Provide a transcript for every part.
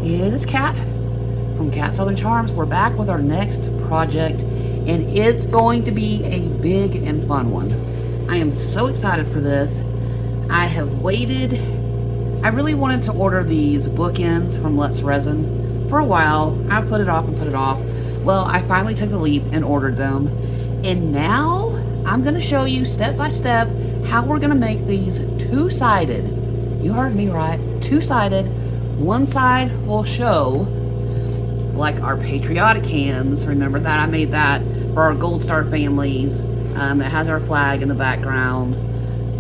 It is Kat from KatsSouthernCharms. We're back with our next project, and it's going to be a big and fun one. I am so excited for this. I have waited. I really wanted to order these bookends from Let's Resin for a while. I put it off and put it off. Well, I finally took the leap and ordered them, and now I'm going to show you step by step how we're going to make these two-sided. You heard me right, two-sided. One side will show like our patriotic hands. Remember that I made that for our Gold Star families. It has our flag in the background.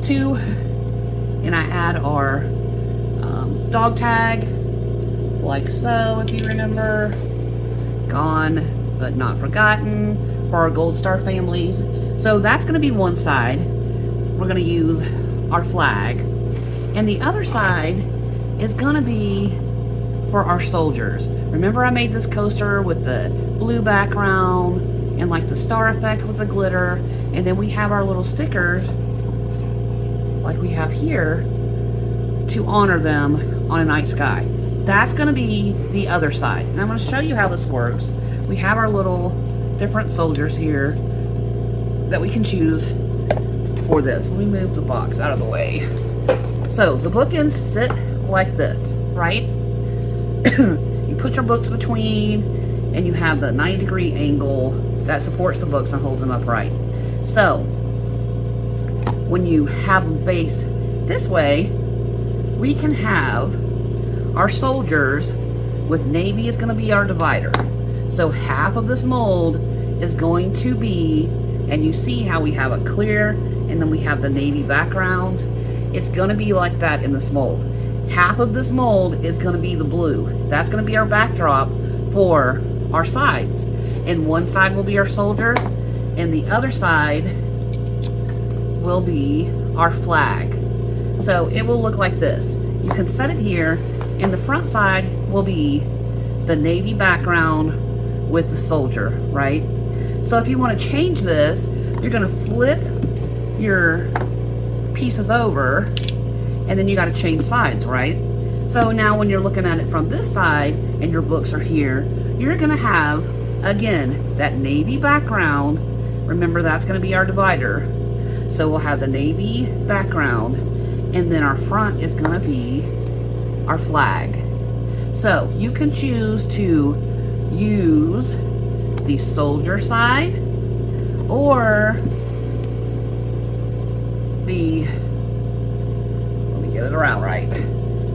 Two, and I add our dog tag, like so, if you remember. Gone, but not forgotten, for our Gold Star families. So that's going to be one side. We're going to use our flag. And the other side is going to be for our soldiers. Remember I made this coaster with the blue background and like the star effect with the glitter, and then we have our little stickers like we have here to honor them on a night sky. That's going to be the other side, and I'm going to show you how this works. We have our little different soldiers here that we can choose for this. Let me move the box out of the way. So the bookends sit like this, right? You put your books between, and you have the 90-degree angle that supports the books and holds them upright. So when you have them face this way, we can have our soldiers with navy is going to be our divider. So half of this mold is going to be, and you see how we have a clear and then we have the navy background. It's going to be like that in this mold. Half of this mold is going to be the blue. That's going to be our backdrop for our sides. And one side will be our soldier, and the other side will be our flag. So it will look like this. You can set it here, and the front side will be the navy background with the soldier, right? So if you want to change this, you're going to flip your pieces over, and then you got to change sides, right? So now when you're looking at it from this side and your books are here, you're going to have, again, that navy background. Remember, that's going to be our divider. So we'll have the navy background, and then our front is going to be our flag. So you can choose to use the soldier side or the, let me get it around right,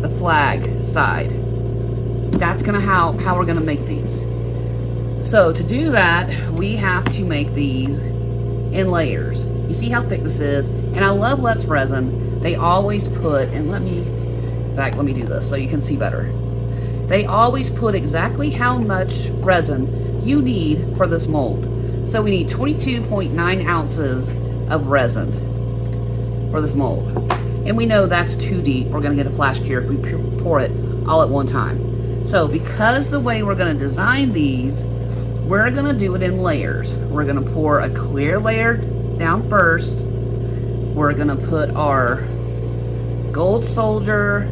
the flag side. That's gonna how we're gonna make these. So to do that, we have to make these in layers. You see how thick this is, and I love Let's Resin. They always put, and let me do this so you can see better. They always put exactly how much resin you need for this mold. So we need 22.9 ounces of resin for this mold. And we know that's too deep. We're gonna get a flash cure if we pour it all at one time. So because the way we're gonna design these, we're gonna do it in layers. We're gonna pour a clear layer down first. We're gonna put our gold soldier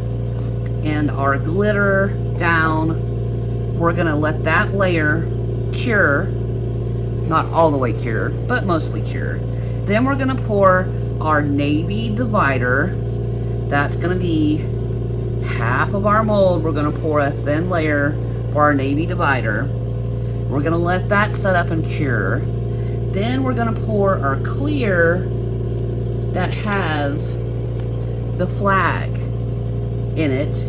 and our glitter down. We're gonna let that layer cure, not all the way cure, but mostly cure. Then we're gonna pour our navy divider. That's gonna be half of our mold. We're gonna pour a thin layer for our navy divider. We're gonna let that set up and cure. Then we're gonna pour our clear that has the flag in it,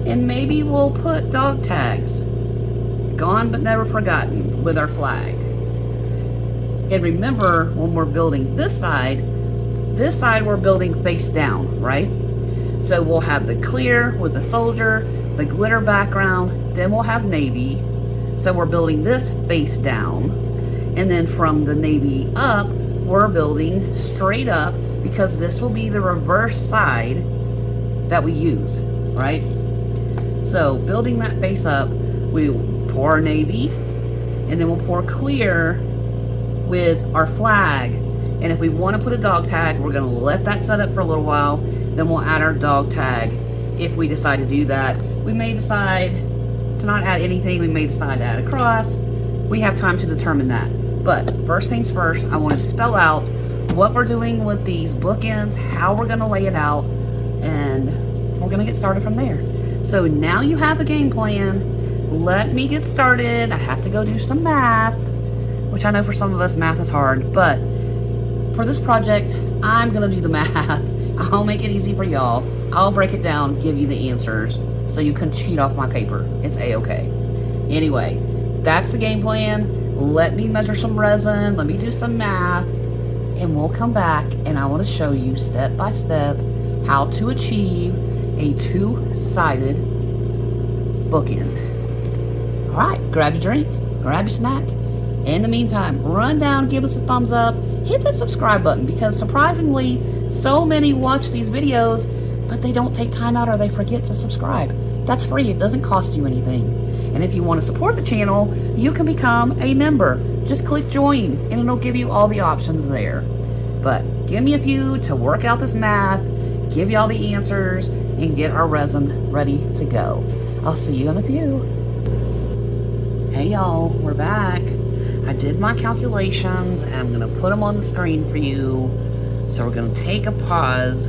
and maybe we'll put dog tags, gone but never forgotten, with our flag. And remember, when we're building this side we're building face down, right? So we'll have the clear with the soldier, the glitter background, then we'll have navy. So we're building this face down, and then from the navy up, we're building straight up, because this will be the reverse side that we use, right? So building that face up, we pour our navy, and then we'll pour clear with our flag. And if we want to put a dog tag, we're going to let that set up for a little while, then we'll add our dog tag if we decide to do that. We may decide to not add anything, we may decide to add a cross. We have time to determine that. But first things first, I want to spell out what we're doing with these bookends, how we're going to lay it out, and we're going to get started from there. So now you have the game plan. Let me get started. I have to go do some math, which I know for some of us math is hard, but for this project, I'm going to do the math. I'll make it easy for y'all. I'll break it down, give you the answers, so you can cheat off my paper. It's a-okay. Anyway, that's the game plan. Let me measure some resin, let me do some math, and we'll come back and I want to show you step by step how to achieve a two-sided bookend. Alright, grab your drink, grab your snack. In the meantime, run down, give us a thumbs up, hit that subscribe button, because surprisingly, so many watch these videos, but they don't take time out or they forget to subscribe. That's free, it doesn't cost you anything. And if you want to support the channel, you can become a member. Just click join and it'll give you all the options there. But give me a few to work out this math, give you all the answers, and get our resin ready to go. I'll see you in a few. Hey y'all, we're back. I did my calculations and I'm gonna put them on the screen for you. So we're gonna take a pause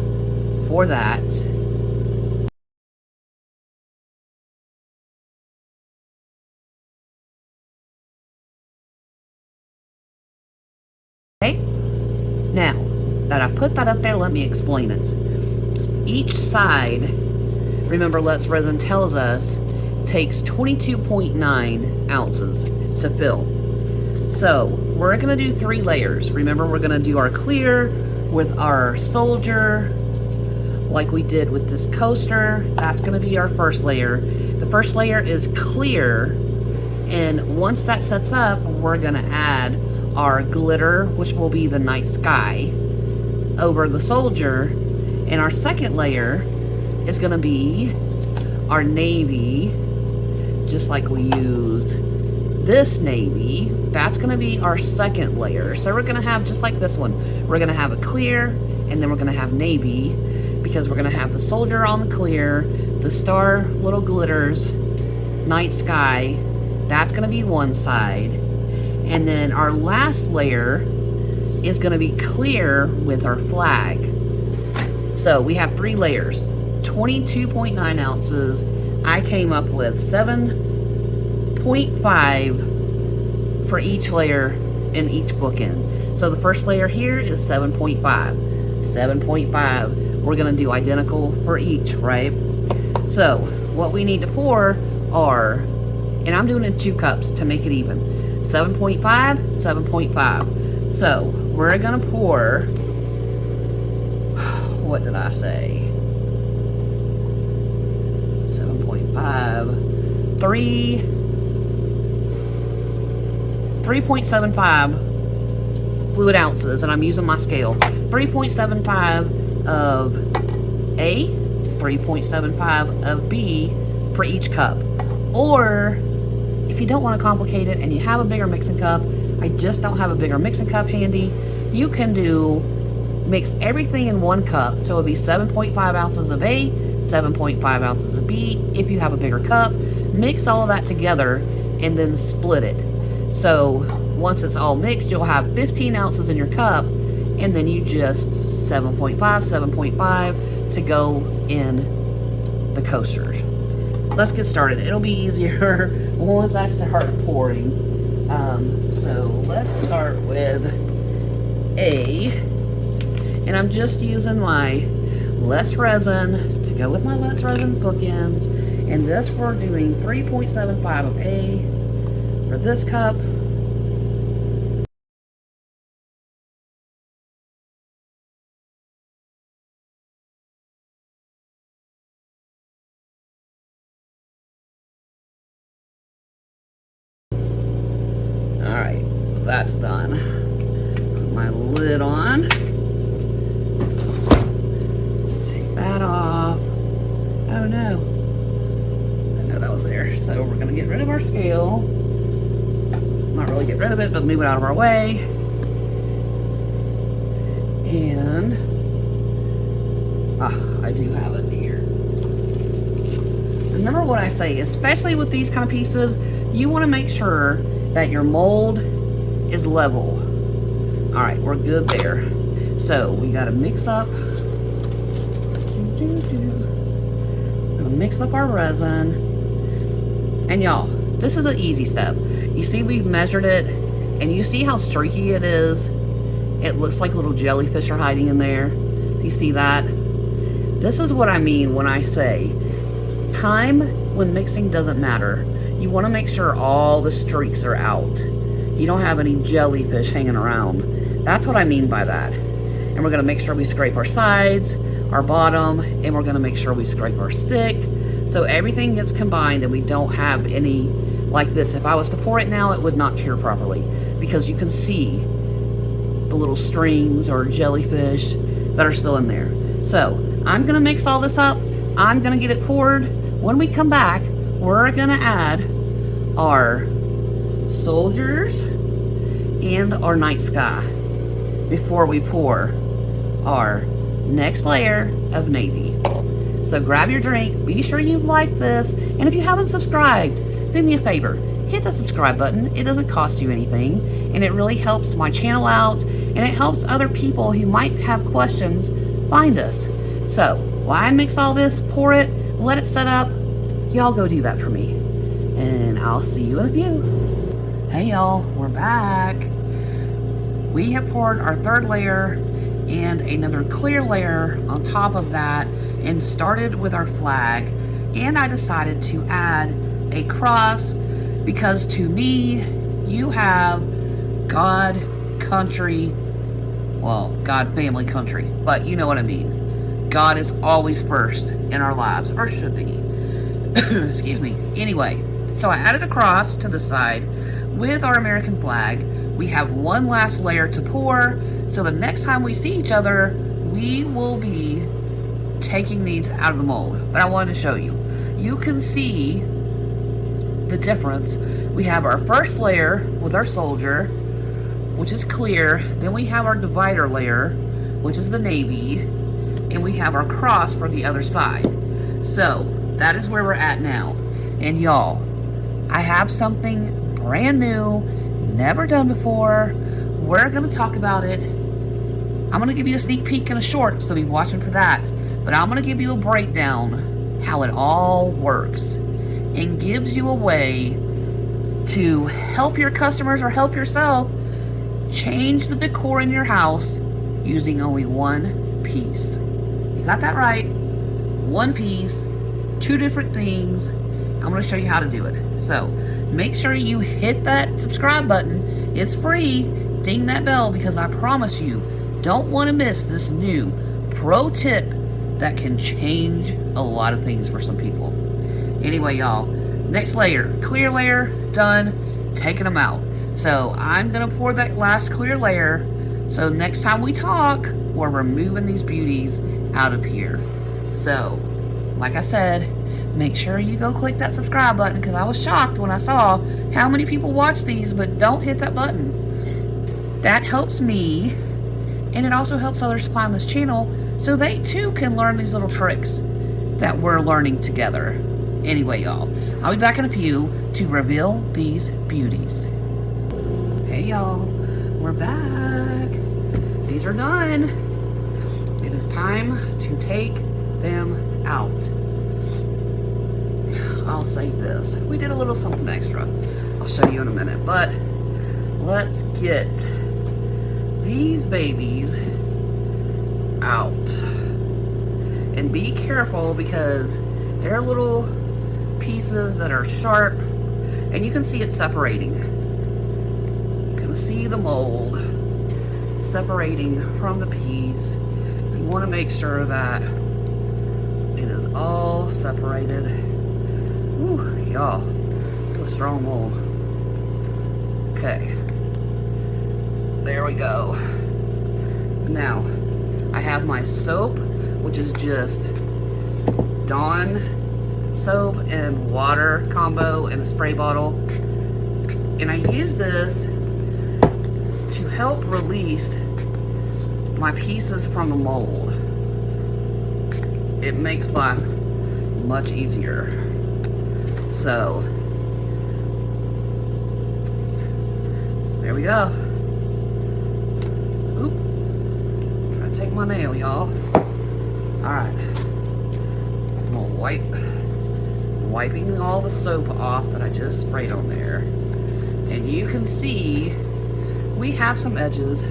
for that. Okay, now that I put that up there, let me explain it. Each side, remember Let's Resin tells us, takes 22.9 ounces to fill. So we're gonna do 3 layers. Remember, we're gonna do our clear with our soldier, like we did with this coaster. That's gonna be our first layer. The first layer is clear, and once that sets up, we're gonna add our glitter, which will be the night sky, over the soldier. And our second layer is gonna be our navy, just like we used this navy. That's gonna be our second layer. So we're gonna have, just like this one, we're gonna have a clear, and then we're gonna have navy, because we're gonna have the soldier on the clear, the star little glitters, night sky, that's gonna be one side. And then our last layer is gonna be clear with our flag. So we have 3 layers, 22.9 ounces. I came up with 7.5 for each layer in each bookend. So the first layer here is 7.5. 7.5. We're gonna do identical for each, right? So what we need to pour are, and I'm doing it in 2 cups to make it even, 7.5, 7.5. So we're gonna pour, what did I say? 7.5, 3.75 fluid ounces, and I'm using my scale. 3.75 of A, 3.75 of B for each cup. Or if you don't want to complicate it and you have a bigger mixing cup, I just don't have a bigger mixing cup handy, you can mix everything in 1 cup. So it'll be 7.5 ounces of A, 7.5 ounces of B. If you have a bigger cup, mix all of that together and then split it. So once it's all mixed, you'll have 15 ounces in your cup, and then you just 7.5, 7.5 to go in the coasters. Let's get started. It'll be easier once I start pouring. So let's start with A, and I'm just using my less resin to go with my Let's Resin bookends, and this we're doing 3.75 of A for this cup. Alright, that's done. Put my lid on. Take that off. Oh no. I know that was there. So we're going to get rid of our scale. Not really get rid of it, but move it out of our way. And I do have it here. remember what I say, especially with these kind of pieces, you want to make sure that your mold is level. All right, we're good there. So we got to mix up. Mix up our resin. And y'all, this is an easy step. You see we've measured it, and you see how streaky it is? It looks like little jellyfish are hiding in there. Do you see that? This is what I mean when I say time when mixing doesn't matter. You want to make sure all the streaks are out. You don't have any jellyfish hanging around. That's what I mean by that. And we're going to make sure we scrape our sides, our bottom, and we're going to make sure we scrape our stick so everything gets combined and we don't have any like this. If I was to pour it now, it would not cure properly because you can see the little strings or jellyfish that are still in there. So I'm going to mix all this up. I'm going to get it poured. When we come back, we're going to add our soldiers and our night sky before we pour our next layer of navy. So grab your drink, be sure you like this, and if you haven't subscribed, do me a favor, hit the subscribe button. It doesn't cost you anything, and it really helps my channel out, and it helps other people who might have questions find us. So while I mix all this, pour it, let it set up, y'all go do that for me, and I'll see you in a few. Hey y'all, we're back. We have poured our third layer and another clear layer on top of that and started with our flag, and I decided to add a cross because to me you have God, country, well, God, family, country, but you know what I mean. God is always first in our lives, or should be. Excuse me. Anyway, so I added a cross to the side with our American flag. We have one last layer to pour, so the next time we see each other, we will be taking these out of the mold. But I wanted to show you. You can see the difference. We have our first layer with our soldier, which is clear. Then we have our divider layer, which is the navy, and we have our cross for the other side. So that is where we're at now. And y'all, I have something brand new, never done before. We're gonna talk about it. I'm gonna give you a sneak peek in a short, so be watching for that. But I'm gonna give you a breakdown how it all works and gives you a way to help your customers or help yourself change the decor in your house using only one piece. You got that right. One piece, two different things. I'm gonna show you how to do it. So make sure you hit that subscribe button. It's free. Ding that bell because I promise you don't want to miss this new pro tip that can change a lot of things for some people. Anyway, y'all, next layer, clear layer, done, taking them out. So I'm gonna pour that last clear layer. So next time we talk, we're removing these beauties out of here. So, like I said, make sure you go click that subscribe button because I was shocked when I saw how many people watch these but don't hit that button. That helps me, and it also helps others find this channel so they too can learn these little tricks that we're learning together. Anyway, y'all, I'll be back in a few to reveal these beauties. Hey y'all, we're back. These are done. It is time to take them out. I'll say this. We did a little something extra. I'll show you in a minute, but let's get these babies out. And be careful because they're little pieces that are sharp and you can see it separating. You can see the mold separating from the piece. You want to make sure that it is all separated. Whew, y'all, it's a strong mold. Okay, there we go. Now, I have my soap, which is just Dawn soap and water combo in a spray bottle. And I use this to help release my pieces from the mold. It makes life much easier. So, there we go. Oop. Try to take my nail, y'all. Alright. I'm gonna wiping all the soap off that I just sprayed on there. And you can see we have some edges.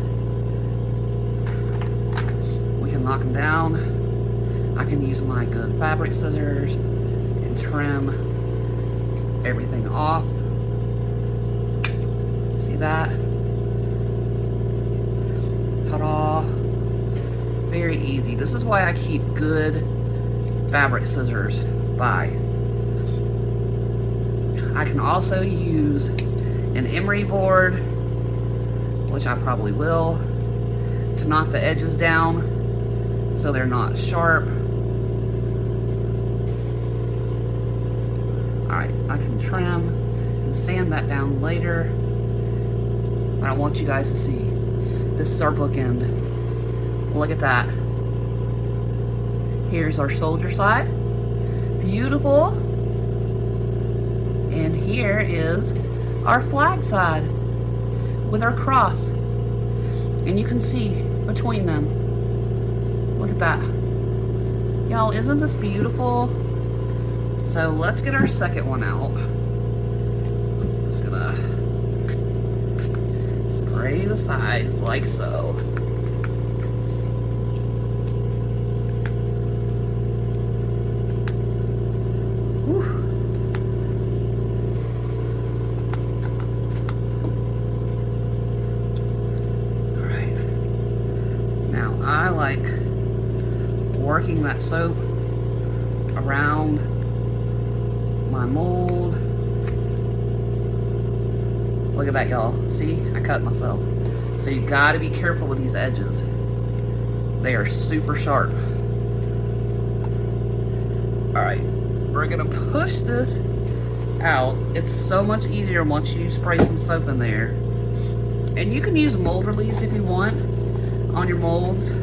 We can knock them down. I can use my good fabric scissors and trim everything off. See that? Ta-da! Very easy. This is why I keep good fabric scissors by. I can also use an emery board, which I probably will, to knock the edges down so they're not sharp. Alright, I can trim and sand that down later, but I want you guys to see. This is our bookend. Look at that. Here's our soldier side. Beautiful. And here is our flag side with our cross. And you can see between them. Look at that. Y'all, isn't this beautiful? So let's get our second one out. Just gonna spray the sides like so. Whew. I like working that soap around my mold. Look at that, y'all. See, I cut myself. So you gotta be careful with these edges. They are super sharp. Alright, we're gonna push this out. It's so much easier once you spray some soap in there. And you can use mold release if you want on your molds.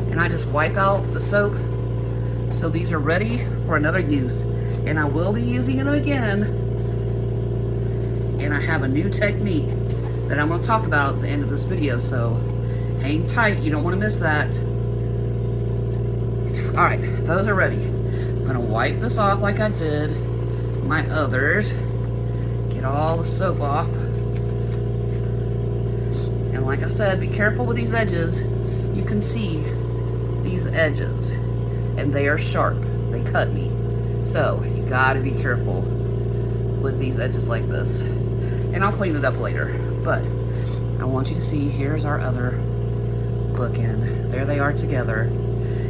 And I just wipe out the soap. So these are ready for another use. And I will be using it again. And I have a new technique that I'm going to talk about at the end of this video. So hang tight, you don't want to miss that. Alright, those are ready. I'm going to wipe this off like I did my others. Get all the soap off. And like I said, be careful with these edges. You can see these edges, and they are sharp. They cut me. So you gotta be careful with these edges like this. And I'll clean it up later. But I want you to see, here's our other bookend. There they are together.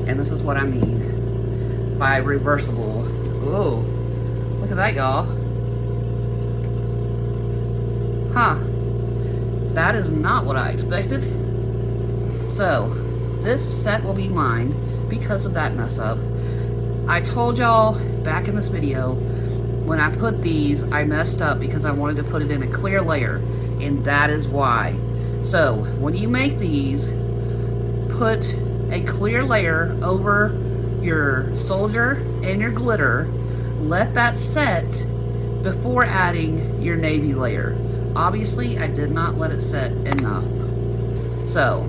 And this is what I mean by reversible. Ooh, look at that, y'all. Huh. That is not what I expected. So, this set will be mine because of that mess up. I told y'all back in this video, when I put these, I messed up because I wanted to put it in a clear layer, and that is why. So, when you make these, put a clear layer over your soldier and your glitter. Let that set before adding your navy layer. Obviously, I did not let it set enough. So,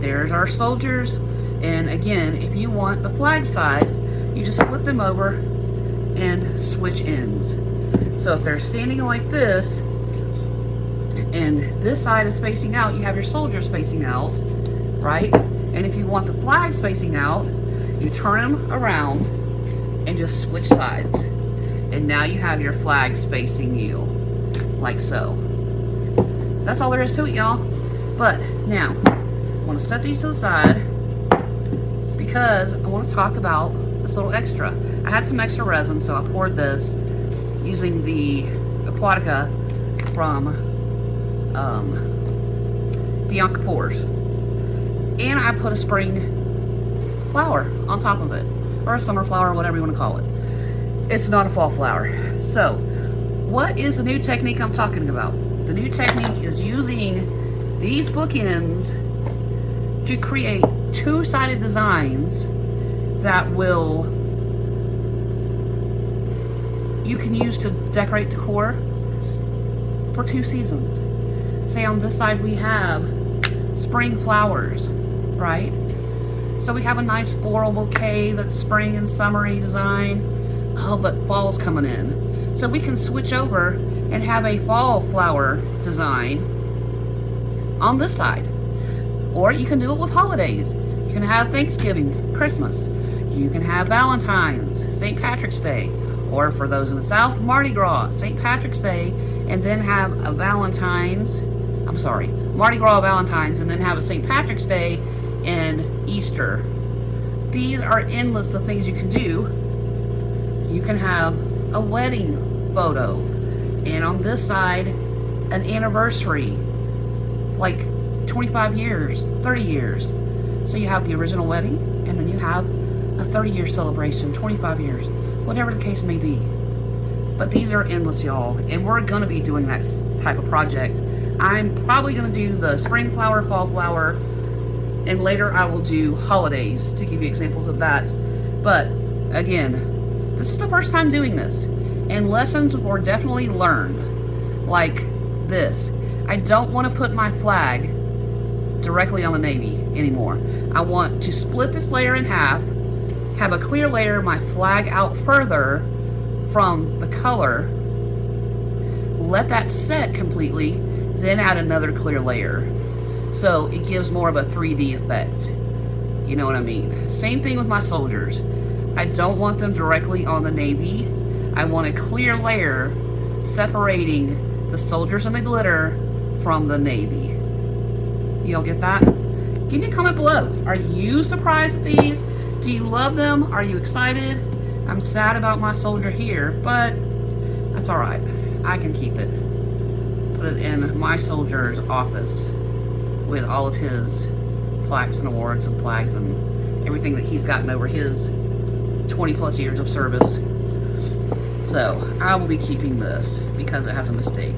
there's our soldiers. And again, if you want the flag side, you just flip them over and switch ends. So if they're standing like this, and this side is facing out, you have your soldiers facing out, right? And if you want the flags facing out, you turn them around and just switch sides. And now you have your flags facing you, like so. That's all there is to it, y'all. But now, I want to set these to the side because I want to talk about this little extra. I had some extra resin, so I poured this using the Aquatica from Dianca Pours. And I put a spring flower on top of it, or a summer flower, whatever you want to call it. It's not a fall flower. So, what is the new technique I'm talking about? The new technique is using these bookends to create two-sided designs that will you can use to decorate decor for 2 seasons. Say on this side we have spring flowers, right? So we have a nice floral bouquet that's spring and summery design. Oh, but fall's coming in. So we can switch over and have a fall flower design on this side. Or you can do it with holidays. You can have Thanksgiving, Christmas. You can have Valentine's, St. Patrick's Day. Or for those in the South, Mardi Gras, St. Patrick's Day, and then have a Mardi Gras Valentine's, and then have a St. Patrick's Day and Easter. These are endless the things you can do. You can have a wedding photo, and on this side, an anniversary, like 25 years, 30 years. So you have the original wedding, and then you have a 30-year celebration, 25 years, whatever the case may be. But these are endless, y'all, and we're going to be doing that type of project. I'm probably going to do the spring flower, fall flower, and later I will do holidays to give you examples of that. But again, this is the first time doing this, and lessons were definitely learned, like this. I don't want to put my flag directly on the navy anymore. I want to split this layer in half, have a clear layer, my flag out further from the color, let that set completely, then add another clear layer. So it gives more of a 3D effect. You know what I mean? Same thing with my soldiers. I don't want them directly on the navy. I want a clear layer separating the soldiers and the glitter from the navy. Y'all get that? Give me a comment below. Are you surprised at these? Do you love them? Are you excited? I'm sad about my soldier here, but that's alright. I can keep it. Put it in my soldier's office with all of his plaques and awards and flags and everything that he's gotten over his 20 plus years of service. So I will be keeping this because it has a mistake.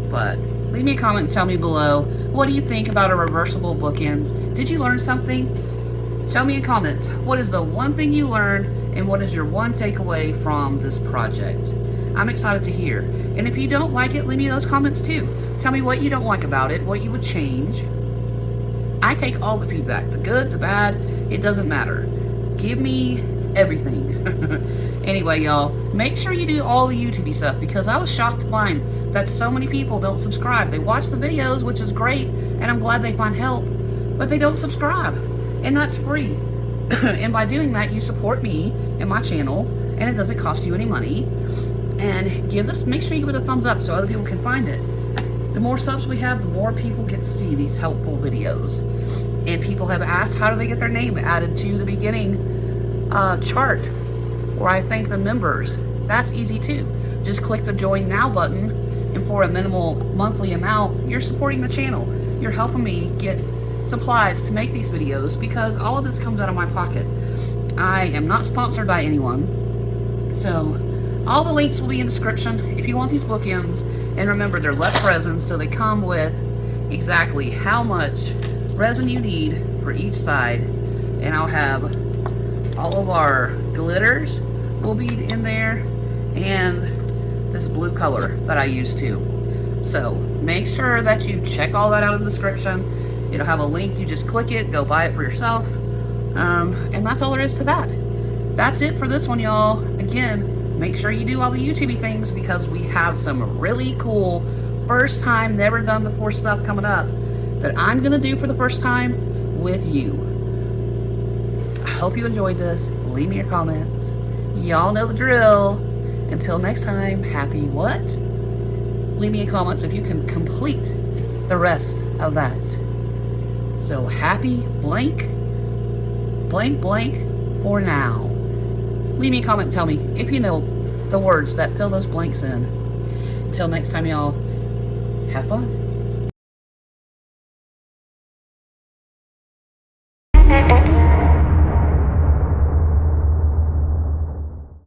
But leave me a comment and tell me below, what do you think about a reversible bookends? Did you learn something? Tell me in comments, what is the one thing you learned and what is your one takeaway from this project? I'm excited to hear. And if you don't like it, leave me those comments too. Tell me what you don't like about it, what you would change. I take all the feedback, the good, the bad, it doesn't matter. Give me everything. Anyway, y'all, make sure you do all the YouTube stuff because I was shocked to find that so many people don't subscribe. They watch the videos, which is great, and I'm glad they find help, but they don't subscribe. And that's free. And by doing that, you support me and my channel, and it doesn't cost you any money. And make sure you give it a thumbs up so other people can find it. The more subs we have, the more people get to see these helpful videos. And people have asked, how do they get their name added to the beginning chart where I thank the members? That's easy too. Just click the Join Now button, and for a minimal monthly amount, you're supporting the channel. You're helping me get supplies to make these videos because all of this comes out of my pocket. I am not sponsored by anyone. So all the links will be in the description if you want these bookends. And remember, they're less resin, so they come with exactly how much resin you need for each side. And I'll have all of our glitters will be in there, and this blue color that I use too. So make sure that you check all that out in the description. It'll have a link, you just click it, go buy it for yourself. And that's all there is to that. That's it for this one, y'all. Again, make sure you do all the YouTube things because we have some really cool, first time, never done before stuff coming up that I'm gonna do for the first time with you. I hope you enjoyed this. Leave me your comments. Y'all know the drill. Until next time, happy what? Leave me in comments if you can complete the rest of that. So happy blank, blank, blank for now. Leave me a comment and tell me if you know the words that fill those blanks in. Until next time, y'all, have fun.